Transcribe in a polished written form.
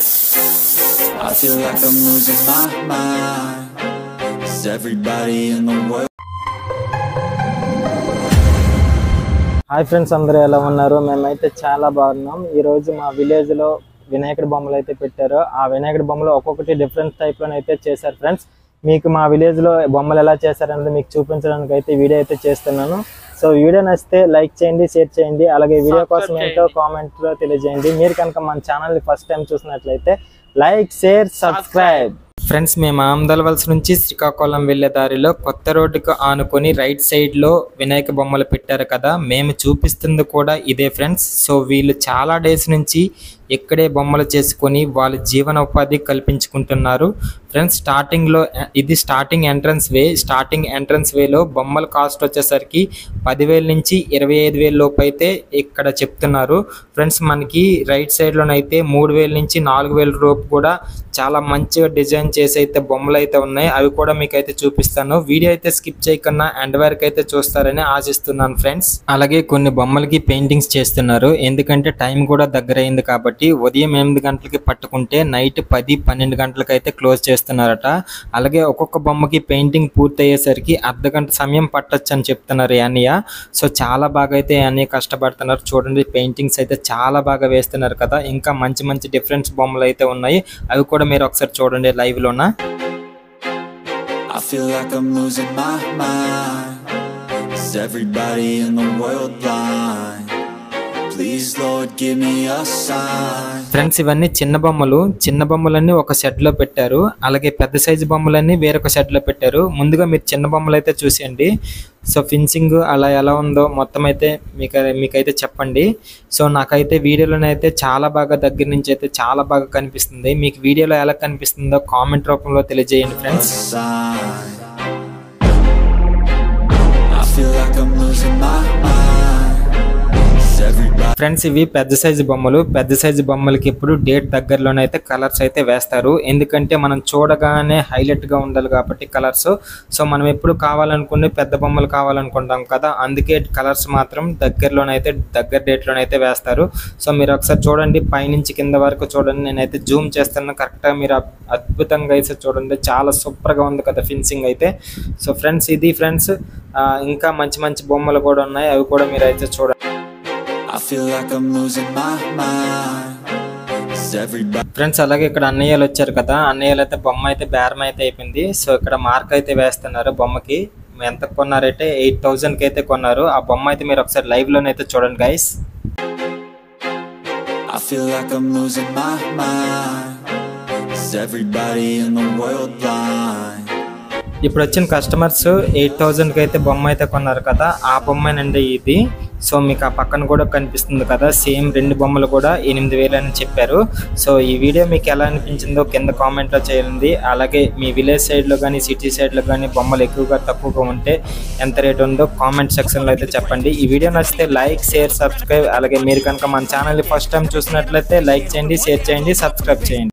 I feel like I'm losing my mind, 'cause everybody in the world. Hi friends, అందరూ ఎలా ఉన్నారు? మేమైతే చాలా బాగున్నాం. ఈరోజు మా విలేజ్లో వినాయకుడి బొమ్మలు అయితే పెట్టారు. ఆ వినాయకుడి బొమ్మలు ఒక్కొక్కటి డిఫరెంట్ టైప్లో అయితే చేశారు ఫ్రెండ్స్. మీకు మా విలేజ్లో బొమ్మలు ఎలా చేశారనేది మీకు చూపించడానికి అయితే వీడియో అయితే చేస్తున్నాను. సో వీడియో నచ్చితే లైక్ చేయండి, షేర్ చేయండి, అలాగే వీడియో కోసం ఏంటో కామెంట్లో తెలియజేయండి. మీరు కనుక మన ఛానల్ని ఫస్ట్ టైం చూసినట్లయితే లైక్, షేర్, సబ్స్క్రైబ్. ఫ్రెండ్స్, మేము ఆమదలవలస నుంచి శ్రీకాకుళం వెళ్ళే దారిలో కొత్త రోడ్డుకు ఆనుకొని రైట్ సైడ్లో వినాయక బొమ్మలు పెట్టారు కదా, మేము చూపిస్తుంది కూడా ఇదే ఫ్రెండ్స్. సో వీళ్ళు చాలా డేస్ నుంచి ఇక్కడే బొమ్మలు చేసుకొని వాళ్ళ జీవనోపాధి కల్పించుకుంటున్నారు ఫ్రెండ్స్. స్టార్టింగ్లో ఇది స్టార్టింగ్ ఎంట్రన్స్ వేలో బొమ్మల కాస్ట్ వచ్చేసరికి 10,000 నుంచి 25,000 లోపు అయితే ఇక్కడ చెప్తున్నారు ఫ్రెండ్స్. మనకి రైట్ సైడ్లోనైతే 3,000 నుంచి 4,000 రూపు కూడా చాలా మంచిగా డిజైన్ చేసి అయితే బొమ్మలు అయితే ఉన్నాయి. అవి కూడా మీకు అయితే చూపిస్తాను. వీడియో అయితే స్కిప్ చేయకుండా ఎండ్ వరకు అయితే చూస్తారని ఆశిస్తున్నాను ఫ్రెండ్స్. అలాగే కొన్ని బొమ్మలకి పెయింటింగ్స్ చేస్తున్నారు, ఎందుకంటే టైం కూడా దగ్గర అయింది కాబట్టి. ఉదయం 8 గంటలకి పట్టుకుంటే నైట్ 10-12 గంటలకు అయితే క్లోజ్ చేస్తున్నారట. అలాగే ఒక్కొక్క బొమ్మకి పెయింటింగ్ పూర్తి అయ్యేసరికి అర్ధగంట సమయం పట్టొచ్చు అని చెప్తున్నారు అన్నయ్య. సో చాలా బాగా అయితే అన్నయ్య కష్టపడుతున్నారు. చూడండి, పెయింటింగ్స్ అయితే చాలా బాగా వేస్తున్నారు కదా. ఇంకా మంచి మంచి డిఫరెంట్ బొమ్మలు అయితే ఉన్నాయి, అవి కూడా మీరు ఒకసారి చూడండి లైవ్ లోన. I feel like I'm losing my mind, 'cause everybody in the world blind. Please Lord give me a sign. Friends, ఇవన్నీ చిన్న బొమ్మలన్నీ ఒక సెట్ లో పెట్టారు. అలాగే పెద్ద సైజు బొమ్మలన్నీ వేరొక సెట్ లో పెట్టారు. ముందుగా మీరు చిన్న బొమ్మలు అయితే చూసేయండి. సో ఫినిషింగ్ అలా ఎలా ఉందో మొత్తం అయితే మీకైతే చెప్పండి. సో నాకైతే వీడియోలోనైతే చాలా బాగా దగ్గర నుంచి అయితే చాలా బాగా కనిపిస్తుంది. మీకు వీడియోలో ఎలా కనిపిస్తుందో కామెంట్ రూపంలో తెలియజేయండి friends. I feel like I'm losing my mind. Friends, ఇవి పెద్ద సైజు బొమ్మలకి ఇప్పుడు డేట్ దగ్గరలోనే అయితే కలర్స్ అయితే వేస్తారు. ఎందుకంటే మనం చూడగానే హైలైట్ గా ఉండాలి కాబట్టి కలర్స్. సో మనం ఎప్పుడు కావాలనుకునే పెద్ద బొమ్మలు కావాలనుకుంటాం కదా, అందుకే కలర్స్ మాత్రం దగ్గర డేట్ లోనైతే వేస్తారు. సో మీరు ఒకసారి చూడండి, పైనుంచి కింద వరకు చూడండి. నేనైతే జూమ్ చేస్తాను, కరెక్ట్ గా మీరు అద్భుతంగా అయితే చూడండి. చాలా సూపర్ గా ఉంది కదా ఫినిషింగ్ అయితే. సో ఫ్రెండ్స్, ఇది ఫ్రెండ్స్ ఇంకా మంచి మంచి బొమ్మలు కూడా ఉన్నాయి, అవి కూడా మీరు అయితే చూడండి. I feel like I'm losing my mind, 'cause everybody. Friends, అలాగే ఇక్కడ అన్నయ్యలు వచ్చారు కదా, అన్నయ్యలు అయితే బొమ్మ అయితే బేరం అయితే అయిపోయింది. సో ఇక్కడ మార్క్ అయితే వేస్తున్నారు బొమ్మకి. ఎంత కొన్నారైతే 8,000కి అయితే కొన్నారు. ఆ బొమ్మ అయితే మీరు ఒకసారి లైవ్ లోనైతే చూడండి guys. I feel like I'm losing my mind, 'cause everybody in the world blind. ఇప్పుడు వచ్చిన కస్టమర్స్ 8,000కి అయితే బొమ్మ అయితే కొన్నారు కదా, ఆ బొమ్మేనండి ఇది. సో మీకు ఆ పక్కన కూడా కనిపిస్తుంది కదా, సేమ్ 2 బొమ్మలు కూడా 8,000 అని చెప్పారు. సో ఈ వీడియో మీకు ఎలా అనిపించిందో కింద కామెంట్లో చేయండి. అలాగే మీ విలేజ్ సైడ్లో కానీ సిటీ సైడ్లో కానీ బొమ్మలు ఎక్కువగా తక్కువగా ఉంటే ఎంత రేట్ ఉందో కామెంట్ సెక్షన్లో అయితే చెప్పండి. ఈ వీడియో నచ్చితే లైక్, షేర్, సబ్స్క్రైబ్. అలాగే మీరు కనుక మన ఛానల్ని ఫస్ట్ టైం చూసినట్లయితే లైక్ చేయండి, షేర్ చేయండి, సబ్స్క్రైబ్ చేయండి.